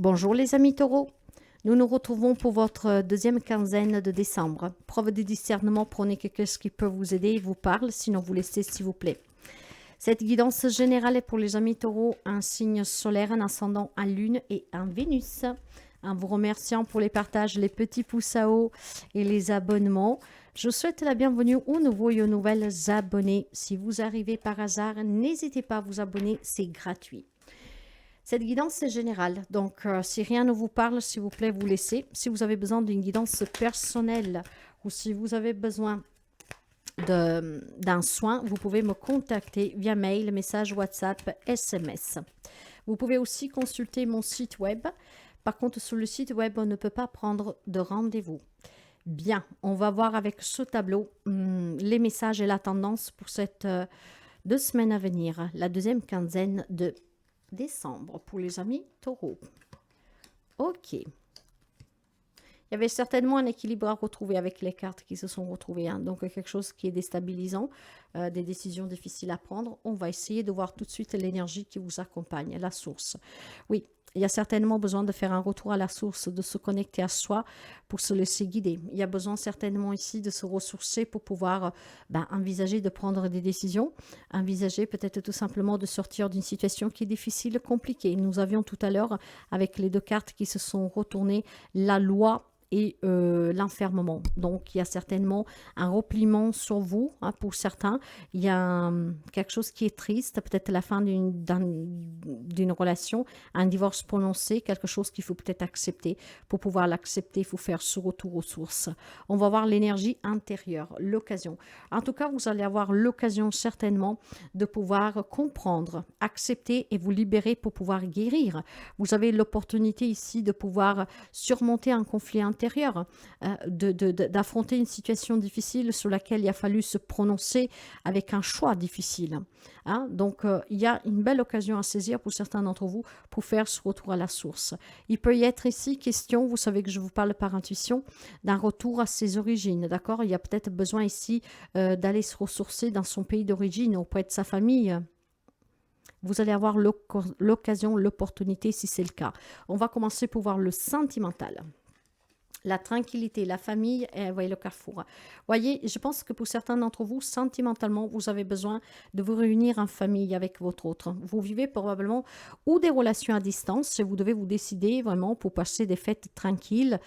Bonjour les amis taureaux, nous nous retrouvons pour votre deuxième quinzaine de décembre. Preuve de discernement, prenez quelque chose qui peut vous aider et vous parle, sinon vous laissez s'il vous plaît. Cette guidance générale est pour les amis taureaux, un signe solaire, un ascendant, un lune et un Vénus. En vous remerciant pour les partages, les petits pouces à haut et les abonnements. Je souhaite la bienvenue aux nouveaux et aux nouvelles abonnés. Si vous arrivez par hasard, n'hésitez pas à vous abonner, c'est gratuit. Cette guidance est générale, donc si rien ne vous parle, s'il vous plaît, vous laissez. Si vous avez besoin d'une guidance personnelle ou si vous avez besoin d'un soin, vous pouvez me contacter via mail, message WhatsApp, SMS. Vous pouvez aussi consulter mon site web. Par contre, sur le site web, on ne peut pas prendre de rendez-vous. Bien, on va voir avec ce tableau les messages et la tendance pour cette 2 semaines à venir, la deuxième quinzaine de décembre pour les amis taureaux. Ok. Il y avait certainement un équilibre à retrouver avec les cartes qui se sont retrouvées. Hein. Donc, quelque chose qui est déstabilisant, des décisions difficiles à prendre. On va essayer de voir tout de suite l'énergie qui vous accompagne, la source. Oui, il y a certainement besoin de faire un retour à la source, de se connecter à soi pour se laisser guider. Il y a besoin certainement ici de se ressourcer pour pouvoir envisager de prendre des décisions, envisager peut-être tout simplement de sortir d'une situation qui est difficile, compliquée. Nous avions tout à l'heure, avec les deux cartes qui se sont retournées, la loi et l'enfermement. Donc, il y a certainement un repliement sur vous, hein, pour certains. Il y a quelque chose qui est triste, peut-être la fin d'une relation, un divorce prononcé, quelque chose qu'il faut peut-être accepter. Pour pouvoir l'accepter, il faut faire ce retour aux sources. On va voir l'énergie intérieure, l'occasion. En tout cas, vous allez avoir l'occasion certainement de pouvoir comprendre, accepter et vous libérer pour pouvoir guérir. Vous avez l'opportunité ici de pouvoir surmonter un conflit intérieur, d'affronter une situation difficile sur laquelle il a fallu se prononcer avec un choix difficile. Hein? Donc, il y a une belle occasion à saisir pour certains d'entre vous pour faire ce retour à la source. Il peut y être ici question, vous savez que je vous parle par intuition, d'un retour à ses origines. D'accord? Il y a peut-être besoin ici d'aller se ressourcer dans son pays d'origine, auprès de sa famille. Vous allez avoir l'occasion, l'opportunité si c'est le cas. On va commencer pour voir le sentimental. La tranquillité, la famille, et voyez le carrefour. Voyez, je pense que pour certains d'entre vous, sentimentalement, vous avez besoin de vous réunir en famille avec votre autre. Vous vivez probablement ou des relations à distance, et vous devez vous décider vraiment pour passer des fêtes tranquilles,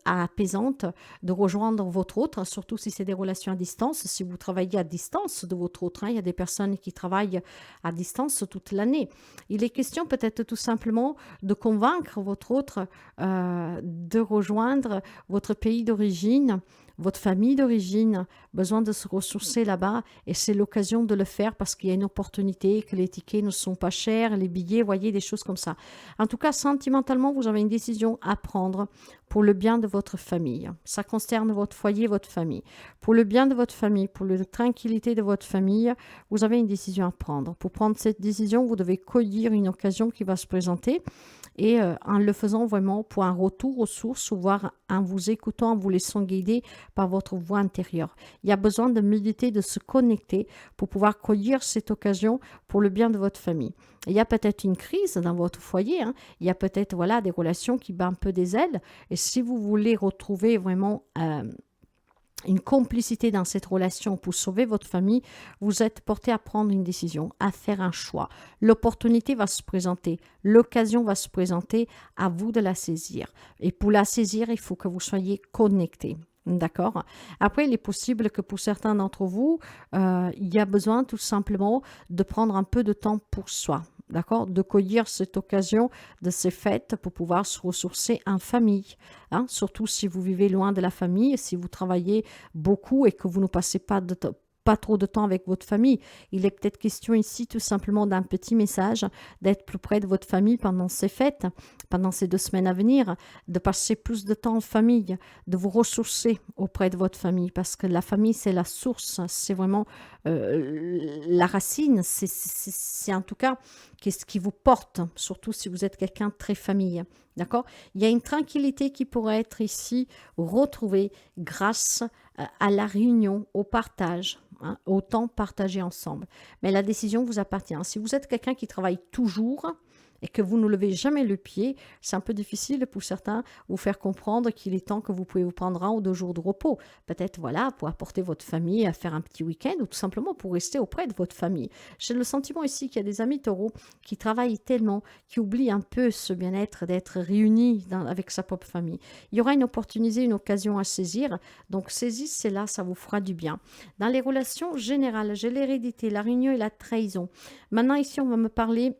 apaisantes, de rejoindre votre autre, surtout si c'est des relations à distance, si vous travaillez à distance de votre autre. Hein, il y a des personnes qui travaillent à distance toute l'année. Il est question peut-être tout simplement de convaincre votre autre de rejoindre votre pays d'origine, votre famille d'origine, besoin de se ressourcer là-bas et c'est l'occasion de le faire parce qu'il y a une opportunité, que les tickets ne sont pas chers, les billets, voyez, des choses comme ça. En tout cas, sentimentalement, vous avez une décision à prendre pour le bien de votre famille. Ça concerne votre foyer, votre famille. Pour le bien de votre famille, pour la tranquillité de votre famille, vous avez une décision à prendre. Pour prendre cette décision, vous devez cueillir une occasion qui va se présenter et en le faisant vraiment pour un retour aux sources, voire en vous écoutant, en vous laissant guider par votre voix intérieure. Il y a besoin de méditer, de se connecter pour pouvoir cueillir cette occasion pour le bien de votre famille. Il y a peut-être une crise dans votre foyer, hein. Il y a peut-être des relations qui battent un peu des ailes et si vous voulez retrouver vraiment une complicité dans cette relation pour sauver votre famille, vous êtes porté à prendre une décision, à faire un choix. L'opportunité va se présenter, l'occasion va se présenter, à vous de la saisir. Et pour la saisir, il faut que vous soyez connectés. D'accord. Après, il est possible que pour certains d'entre vous, il y a besoin tout simplement de prendre un peu de temps pour soi. D'accord, de cueillir cette occasion de ces fêtes pour pouvoir se ressourcer en famille. Hein? Surtout si vous vivez loin de la famille, si vous travaillez beaucoup et que vous ne passez pas trop de temps avec votre famille. Il est peut-être question ici tout simplement d'un petit message, d'être plus près de votre famille pendant ces fêtes, pendant ces 2 semaines à venir, de passer plus de temps en famille, de vous ressourcer auprès de votre famille, parce que la famille, c'est la source, c'est vraiment la racine, c'est en tout cas qu'est-ce qui vous porte, surtout si vous êtes quelqu'un de très famille. D'accord? Il y a une tranquillité qui pourrait être ici retrouvée grâce à la réunion, au partage, hein, au temps partagé ensemble. Mais la décision vous appartient. Si vous êtes quelqu'un qui travaille toujours, et que vous ne levez jamais le pied, c'est un peu difficile pour certains vous faire comprendre qu'il est temps que vous pouvez vous prendre 1 ou 2 jours de repos. Peut-être, voilà, pour apporter votre famille à faire un petit week-end ou tout simplement pour rester auprès de votre famille. J'ai le sentiment ici qu'il y a des amis taureaux qui travaillent tellement, qui oublient un peu ce bien-être d'être réunis avec sa propre famille. Il y aura une opportunité, une occasion à saisir, donc saisissez-la, ça vous fera du bien. Dans les relations générales, j'ai l'hérédité, la réunion et la trahison. Maintenant, ici, on va me parler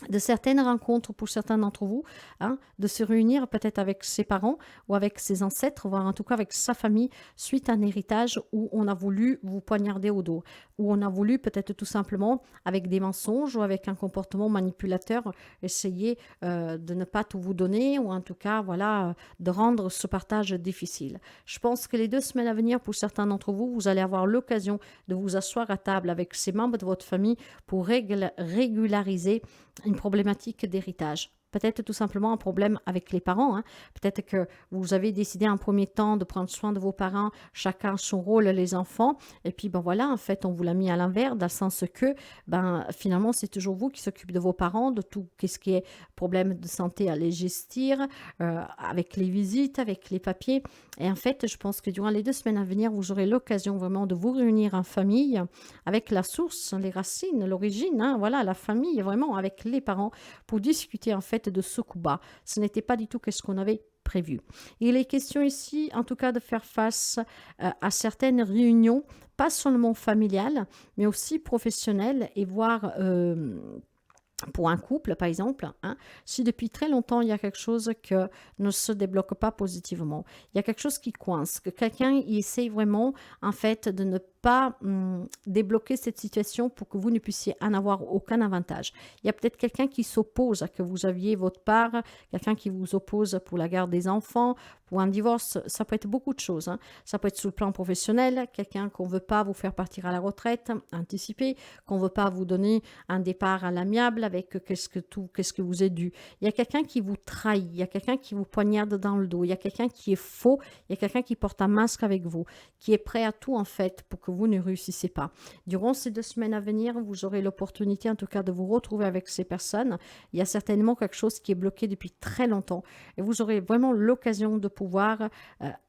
de certaines rencontres pour certains d'entre vous, hein, de se réunir peut-être avec ses parents ou avec ses ancêtres, voire en tout cas avec sa famille, suite à un héritage où on a voulu vous poignarder au dos, où on a voulu peut-être tout simplement, avec des mensonges ou avec un comportement manipulateur, essayer de ne pas tout vous donner ou en tout cas, voilà, de rendre ce partage difficile. Je pense que les 2 semaines à venir, pour certains d'entre vous, vous allez avoir l'occasion de vous asseoir à table avec ces membres de votre famille pour régulariser une problématique d'héritage. Peut-être tout simplement un problème avec les parents, hein. Peut-être que vous avez décidé en premier temps de prendre soin de vos parents, chacun son rôle, les enfants, et puis ben voilà, en fait, on vous l'a mis à l'envers, dans le sens que ben, finalement, c'est toujours vous qui s'occupez de vos parents, de tout ce qui est problème de santé à les gestir, avec les visites, avec les papiers. Et en fait, je pense que durant les 2 semaines à venir, vous aurez l'occasion vraiment de vous réunir en famille, avec la source, les racines, l'origine, hein, voilà, la famille, vraiment, avec les parents, pour discuter en fait de ce coup bas. Ce n'était pas du tout ce qu'on avait prévu. Il est question ici, en tout cas, de faire face à certaines réunions, pas seulement familiales, mais aussi professionnelles, et voire pour un couple, par exemple, hein, si depuis très longtemps, il y a quelque chose qui ne se débloque pas positivement, il y a quelque chose qui coince, que quelqu'un essaye vraiment, en fait, de ne pas débloquer cette situation pour que vous ne puissiez en avoir aucun avantage. Il y a peut-être quelqu'un qui s'oppose à que vous aviez votre part, quelqu'un qui vous oppose pour la garde des enfants, pour un divorce, ça peut être beaucoup de choses, hein. Ça peut être sur le plan professionnel, quelqu'un qu'on ne veut pas vous faire partir à la retraite anticipée, qu'on ne veut pas vous donner un départ à l'amiable avec qu'est-ce que vous est dû. Il y a quelqu'un qui vous trahit, il y a quelqu'un qui vous poignarde dans le dos, il y a quelqu'un qui est faux, il y a quelqu'un qui porte un masque avec vous, qui est prêt à tout en fait pour que vous ne réussissez pas. Durant ces 2 semaines à venir, vous aurez l'opportunité en tout cas de vous retrouver avec ces personnes. Il y a certainement quelque chose qui est bloqué depuis très longtemps et vous aurez vraiment l'occasion de pouvoir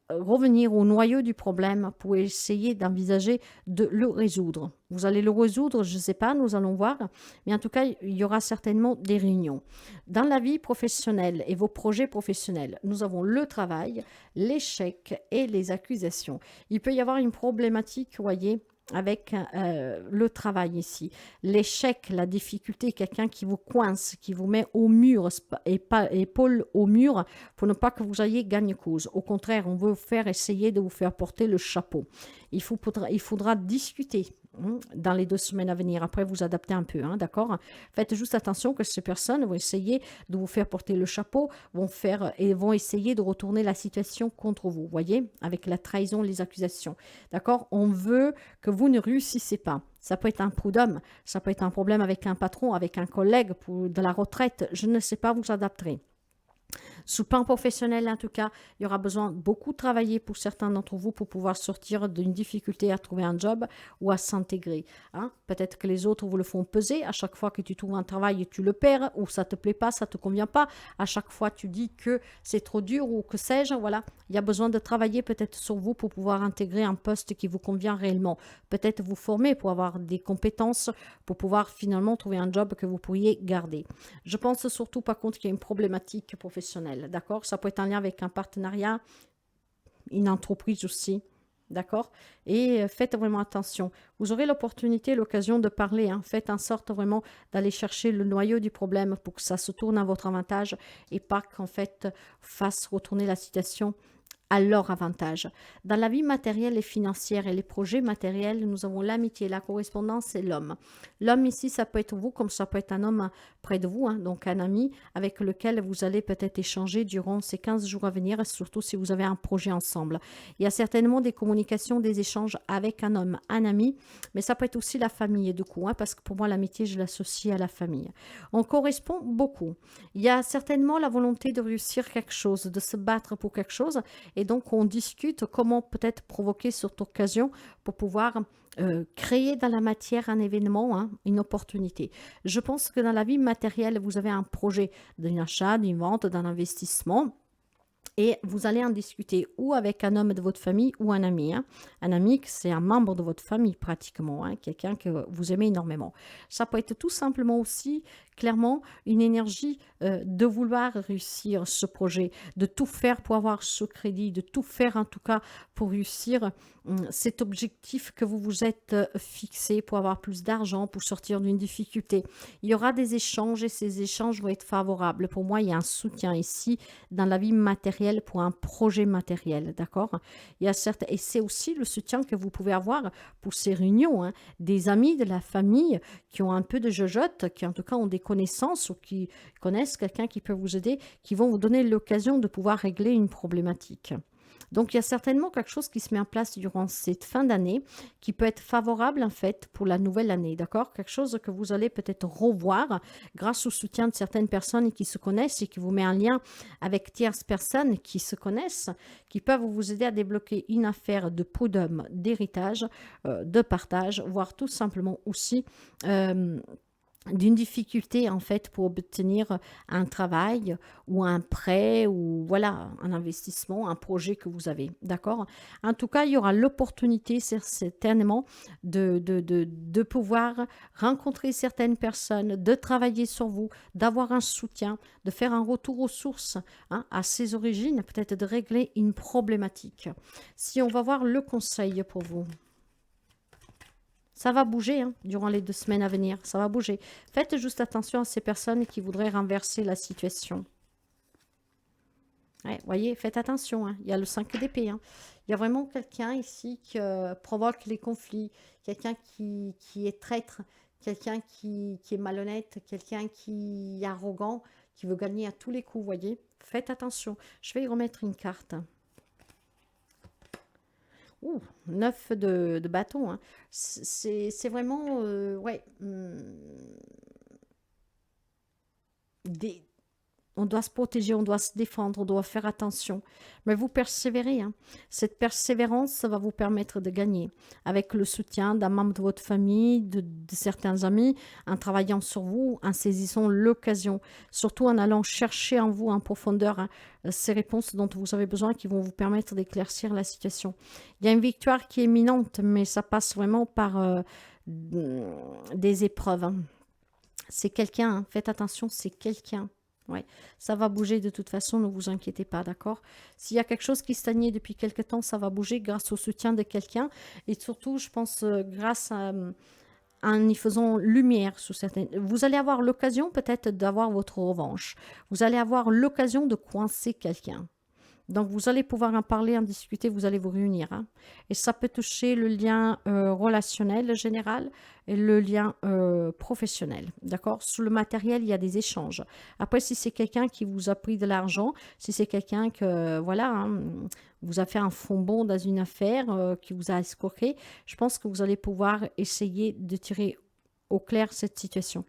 revenir au noyau du problème pour essayer d'envisager de le résoudre. Vous allez le résoudre, je ne sais pas, nous allons voir, mais en tout cas, il y aura certainement des réunions. Dans la vie professionnelle et vos projets professionnels, nous avons le travail, l'échec et les accusations. Il peut y avoir une problématique, vous voyez, avec le travail ici. L'échec, la difficulté, quelqu'un qui vous coince, qui vous met au mur, et pas épaule au mur, pour ne pas que vous ayez gagne cause. Au contraire, on veut essayer de vous faire porter le chapeau. Il faudra discuter dans les 2 semaines à venir. Après, vous adaptez un peu, hein, d'accord? Faites juste attention que ces personnes vont essayer de vous faire porter le chapeau, vont essayer de retourner la situation contre vous, voyez, avec la trahison, les accusations, d'accord? On veut que vous ne réussissez pas. Ça peut être un prud'homme, ça peut être un problème avec un patron, avec un collègue pour de la retraite, je ne sais pas, vous adapterez. Sous le plan professionnel, en tout cas, il y aura besoin de beaucoup travailler pour certains d'entre vous pour pouvoir sortir d'une difficulté à trouver un job ou à s'intégrer, hein. Peut-être que les autres vous le font peser. À chaque fois que tu trouves un travail, tu le perds ou ça ne te plaît pas, ça ne te convient pas. À chaque fois, tu dis que c'est trop dur ou que sais-je. Voilà, il y a besoin de travailler peut-être sur vous pour pouvoir intégrer un poste qui vous convient réellement. Peut-être vous former pour avoir des compétences pour pouvoir finalement trouver un job que vous pourriez garder. Je pense surtout par contre qu'il y a une problématique professionnelle. D'accord, ça peut être en lien avec un partenariat, une entreprise aussi, d'accord, et faites vraiment attention. Vous aurez l'occasion de parler, hein. Faites en sorte vraiment d'aller chercher le noyau du problème pour que ça se tourne à votre avantage et pas qu'en fait fasse retourner la situation à leur avantage. Dans la vie matérielle et financière et les projets matériels, nous avons l'amitié, la correspondance et l'homme. L'homme ici, ça peut être vous comme ça peut être un homme près de vous, hein, donc un ami avec lequel vous allez peut-être échanger durant ces 15 jours à venir, surtout si vous avez un projet ensemble. Il y a certainement des communications, des échanges avec un homme, un ami, mais ça peut être aussi la famille du coup, hein, parce que pour moi, l'amitié, je l'associe à la famille. On correspond beaucoup. Il y a certainement la volonté de réussir quelque chose, de se battre pour quelque chose, Et donc, on discute comment peut-être provoquer cette occasion pour pouvoir créer dans la matière un événement, hein, une opportunité. Je pense que dans la vie matérielle, vous avez un projet d'un achat, d'une vente, d'un investissement. Et vous allez en discuter ou avec un homme de votre famille ou un ami, hein. Un ami, c'est un membre de votre famille pratiquement, hein, quelqu'un que vous aimez énormément. Ça peut être tout simplement aussi, clairement, une énergie de vouloir réussir ce projet, de tout faire pour avoir ce crédit, de tout faire en tout cas pour réussir cet objectif que vous vous êtes fixé pour avoir plus d'argent, pour sortir d'une difficulté. Il y aura des échanges et ces échanges vont être favorables. Pour moi, il y a un soutien ici dans la vie matérielle pour un projet matériel, d'accord? Il y a certes, et c'est aussi le soutien que vous pouvez avoir pour ces réunions, hein, des amis de la famille qui ont un peu de jojote, qui en tout cas ont des connaissances ou qui connaissent quelqu'un qui peut vous aider, qui vont vous donner l'occasion de pouvoir régler une problématique. Donc, il y a certainement quelque chose qui se met en place durant cette fin d'année qui peut être favorable en fait pour la nouvelle année, d'accord? Quelque chose que vous allez peut-être revoir grâce au soutien de certaines personnes qui se connaissent et qui vous met en lien avec tierces personnes qui se connaissent, qui peuvent vous aider à débloquer une affaire de prud'homme, d'héritage, de partage, voire tout simplement aussi d'une difficulté en fait pour obtenir un travail ou un prêt ou voilà un investissement, un projet que vous avez, d'accord? En tout cas, il y aura l'opportunité certainement de pouvoir rencontrer certaines personnes, de travailler sur vous, d'avoir un soutien, de faire un retour aux sources, hein, à ses origines, peut-être de régler une problématique. Si on va voir le conseil pour vous. Ça va bouger hein, durant les 2 semaines à venir, ça va bouger. Faites juste attention à ces personnes qui voudraient renverser la situation. Ouais, voyez, faites attention, hein. Il y a le 5 d'épée. Hein. Il y a vraiment quelqu'un ici qui provoque les conflits, quelqu'un qui est traître, quelqu'un qui est malhonnête, quelqu'un qui est arrogant, qui veut gagner à tous les coups, voyez. Faites attention. Je vais y remettre une carte. Ouh, 9 de bâton. Hein. C'est vraiment, ouais, des, on doit se protéger, on doit se défendre, on doit faire attention. Mais vous persévérez. Hein. Cette persévérance, ça va vous permettre de gagner. Avec le soutien d'un membre de votre famille, de certains amis, en travaillant sur vous, en saisissant l'occasion. Surtout en allant chercher en vous en profondeur hein, ces réponses dont vous avez besoin qui vont vous permettre d'éclaircir la situation. Il y a une victoire qui est imminente, mais ça passe vraiment par des épreuves. Hein. C'est quelqu'un, hein. Faites attention, c'est quelqu'un. Ouais, ça va bouger de toute façon, ne vous inquiétez pas, d'accord? S'il y a quelque chose qui stagnait depuis quelque temps, ça va bouger grâce au soutien de quelqu'un et surtout, je pense, grâce à, en y faisant lumière sur certaines... Vous allez avoir l'occasion peut-être d'avoir votre revanche. Vous allez avoir l'occasion de coincer quelqu'un. Donc, vous allez pouvoir en parler, en discuter, vous allez vous réunir. Hein. Et ça peut toucher le lien relationnel général et le lien professionnel. D'accord? Sous le matériel, il y a des échanges. Après, si c'est quelqu'un qui vous a pris de l'argent, si c'est quelqu'un que, voilà, hein, vous a fait un fond bon dans une affaire, qui vous a escroqué, je pense que vous allez pouvoir essayer de tirer au clair cette situation.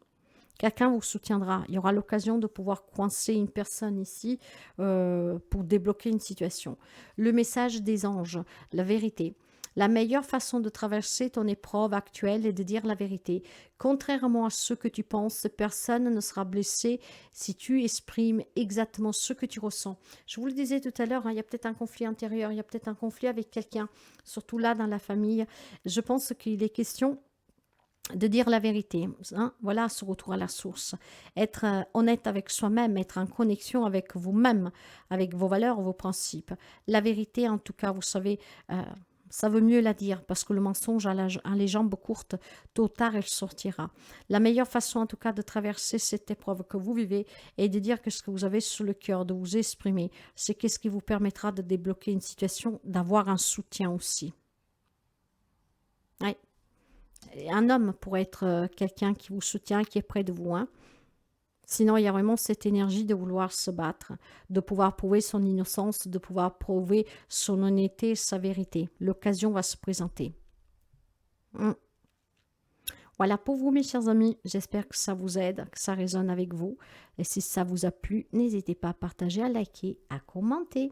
Quelqu'un vous soutiendra. Il y aura l'occasion de pouvoir coincer une personne ici pour débloquer une situation. Le message des anges, la vérité. La meilleure façon de traverser ton épreuve actuelle est de dire la vérité. Contrairement à ce que tu penses, personne ne sera blessé si tu exprimes exactement ce que tu ressens. Je vous le disais tout à l'heure, hein, il y a peut-être un conflit intérieur, il y a peut-être un conflit avec quelqu'un, surtout là dans la famille. Je pense qu'il est question de dire la vérité, hein? Voilà ce retour à la source, être honnête avec soi-même, être en connexion avec vous-même, avec vos valeurs, vos principes. La vérité, en tout cas, vous savez, ça vaut mieux la dire parce que le mensonge a les jambes courtes, tôt ou tard, il sortira. La meilleure façon, en tout cas, de traverser cette épreuve que vous vivez est de dire ce que vous avez sur le cœur, de vous exprimer. C'est ce qui vous permettra de débloquer une situation, d'avoir un soutien aussi. Oui. Un homme pourrait être quelqu'un qui vous soutient, qui est près de vous. Hein. Sinon, il y a vraiment cette énergie de vouloir se battre, de pouvoir prouver son innocence, de pouvoir prouver son honnêteté, sa vérité. L'occasion va se présenter. Voilà pour vous, mes chers amis. J'espère que ça vous aide, que ça résonne avec vous. Et si ça vous a plu, n'hésitez pas à partager, à liker, à commenter.